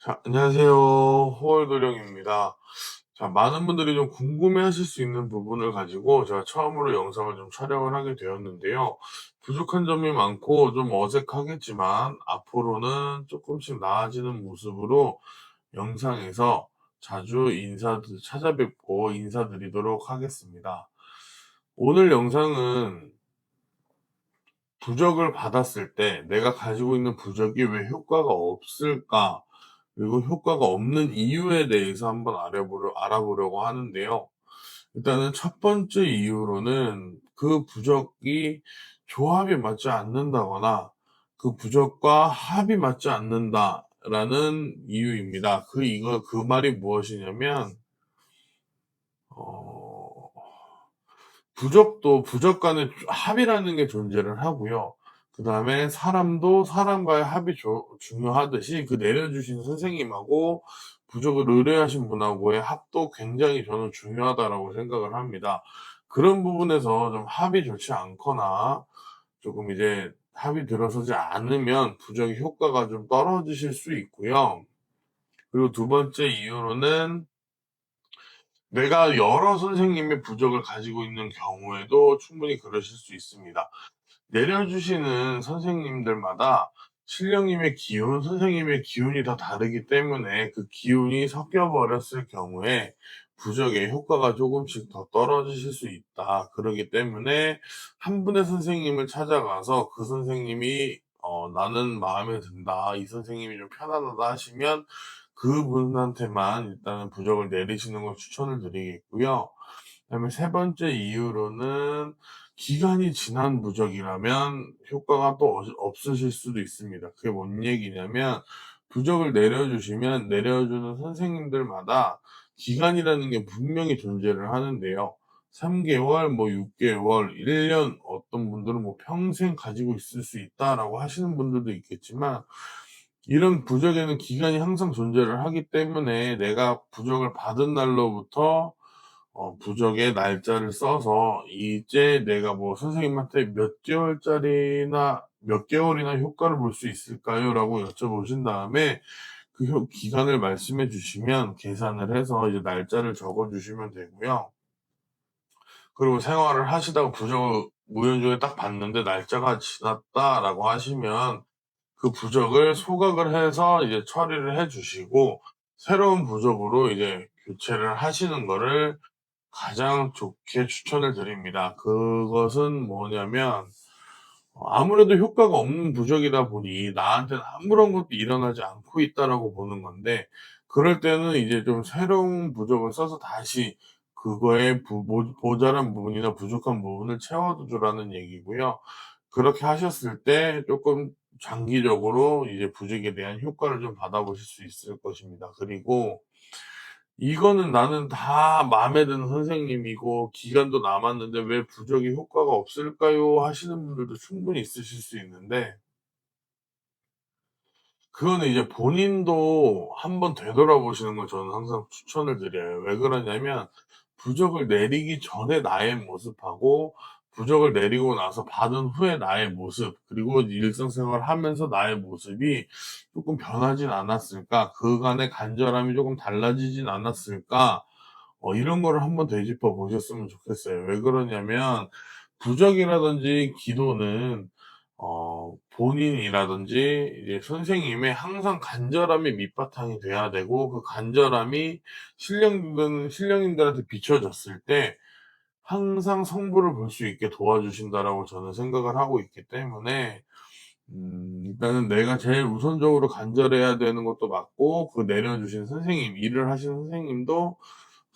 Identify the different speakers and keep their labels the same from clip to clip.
Speaker 1: 자, 안녕하세요. 호월도령입니다. 자, 많은 분들이 좀 궁금해하실 수 있는 부분을 가지고 제가 처음으로 영상을 좀 촬영을 하게 되었는데요. 부족한 점이 많고 좀 어색하겠지만 앞으로는 조금씩 나아지는 모습으로 영상에서 자주 찾아뵙고 인사드리도록 하겠습니다. 오늘 영상은 부적을 받았을 때 내가 가지고 있는 부적이 왜 효과가 없을까? 그리고 효과가 없는 이유에 대해서 한번 알아보려고 하는데요. 일단은 첫 번째 이유로는 그 부적이 조합이 맞지 않는다거나 그 부적과 합이 맞지 않는다라는 이유입니다. 그 말이 무엇이냐면, 어, 부적도 부적 간의 합이라는 게 존재를 하고요. 그 다음에 사람도 사람과의 합이 중요하듯이 그 내려주신 선생님하고 부적을 의뢰하신 분하고의 합도 굉장히 저는 중요하다라고 생각을 합니다. 그런 부분에서 좀 합이 좋지 않거나 조금 이제 합이 들어서지 않으면 부적의 효과가 좀 떨어지실 수 있고요. 그리고 두 번째 이유로는 내가 여러 선생님의 부적을 가지고 있는 경우에도 충분히 그러실 수 있습니다. 내려주시는 선생님들마다 선생님의 기운이 다 다르기 때문에 그 기운이 섞여 버렸을 경우에 부적의 효과가 조금씩 더 떨어지실 수 있다. 그러기 때문에 한 분의 선생님을 찾아가서 그 선생님이 나는 마음에 든다. 이 선생님이 좀 편안하다 하시면 그분한테만 일단은 부적을 내리시는 걸 추천을 드리겠고요. 그다음에 세 번째 이유로는 기간이 지난 부적이라면 효과가 또 없으실 수도 있습니다. 그게 뭔 얘기냐면, 부적을 내려주시면 내려주는 선생님들마다 기간이라는 게 분명히 존재를 하는데요. 3개월, 뭐 6개월, 1년, 어떤 분들은 뭐 평생 가지고 있을 수 있다라고 하시는 분들도 있겠지만, 이런 부적에는 기간이 항상 존재를 하기 때문에 내가 부적을 받은 날로부터 부적에 날짜를 써서 이제 내가 뭐 선생님한테 몇 개월이나 효과를 볼 수 있을까요? 라고 여쭤보신 다음에 그 기간을 말씀해 주시면 계산을 해서 이제 날짜를 적어 주시면 되고요. 그리고 생활을 하시다가 부적을 무연중에 딱 봤는데 날짜가 지났다라고 하시면 그 부적을 소각을 해서 이제 처리를 해 주시고 새로운 부적으로 이제 교체를 하시는 거를 가장 좋게 추천을 드립니다. 그것은 뭐냐면, 아무래도 효과가 없는 부적이다 보니 나한테는 아무런 것도 일어나지 않고 있다라고 보는 건데, 그럴 때는 이제 좀 새로운 부적을 써서 다시 그거의 모자란 부분이나 부족한 부분을 채워 주라는 얘기고요. 그렇게 하셨을 때 조금 장기적으로 이제 부적에 대한 효과를 좀 받아보실 수 있을 것입니다. 그리고 이거는 나는 다 마음에 드는 선생님이고 기간도 남았는데 왜 부적이 효과가 없을까요? 하시는 분들도 충분히 있으실 수 있는데, 그거는 이제 본인도 한번 되돌아보시는 걸 저는 항상 추천을 드려요. 왜 그러냐면, 부적을 내리기 전에 나의 모습하고 부적을 내리고 나서 받은 후에 나의 모습, 그리고 일상생활을 하면서 나의 모습이 조금 변하진 않았을까? 그간의 간절함이 조금 달라지진 않았을까? 이런 거를 한번 되짚어 보셨으면 좋겠어요. 왜 그러냐면, 부적이라든지 기도는 본인이라든지 이제 선생님의 항상 간절함이 밑바탕이 돼야 되고, 그 간절함이 신령님들한테 비춰졌을 때 항상 성부를 볼 수 있게 도와주신다라고 저는 생각을 하고 있기 때문에, 일단은 내가 제일 우선적으로 간절해야 되는 것도 맞고, 그 내려주신 선생님, 일을 하시는 선생님도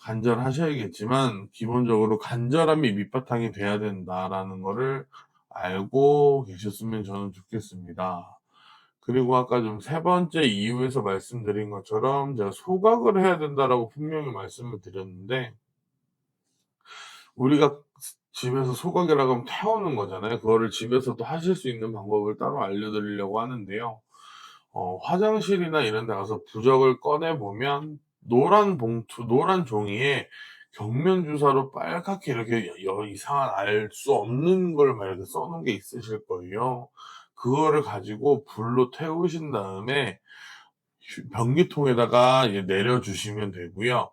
Speaker 1: 간절하셔야겠지만 기본적으로 간절함이 밑바탕이 돼야 된다라는 거를 알고 계셨으면 저는 좋겠습니다. 그리고 아까 좀 세 번째 이유에서 말씀드린 것처럼 제가 소각을 해야 된다라고 분명히 말씀을 드렸는데, 우리가 집에서 소각이라고 하면 태우는 거잖아요. 그거를 집에서도 하실 수 있는 방법을 따로 알려드리려고 하는데요. 화장실이나 이런 데 가서 부적을 꺼내 보면 노란 종이에 경면 주사로 빨갛게 이렇게 이상한 알 수 없는 걸 막 이렇게 써 놓은 게 있으실 거예요. 그거를 가지고 불로 태우신 다음에 변기통에다가 이제 내려주시면 되고요.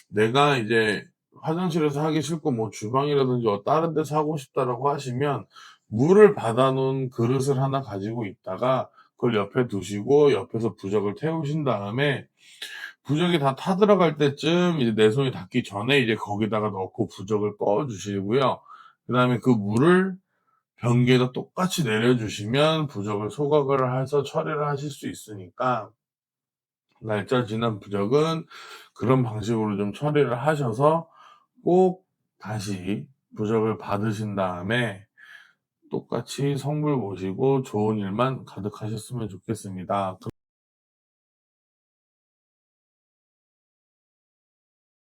Speaker 1: 내가 이제 화장실에서 하기 싫고 뭐 주방이라든지 다른 데서 하고 싶다라고 하시면 물을 받아 놓은 그릇을 하나 가지고 있다가 그걸 옆에 두시고 옆에서 부적을 태우신 다음에 부적이 다 타들어갈 때쯤 이제 내 손이 닿기 전에 이제 거기다가 넣고 부적을 꺼 주시고요. 그다음에 그 물을 변기에다 똑같이 내려주시면 부적을 소각을 해서 처리를 하실 수 있으니까 날짜 지난 부적은 그런 방식으로 좀 처리를 하셔서 꼭 다시 부적을 받으신 다음에 똑같이 성불 보시고 좋은 일만 가득하셨으면 좋겠습니다.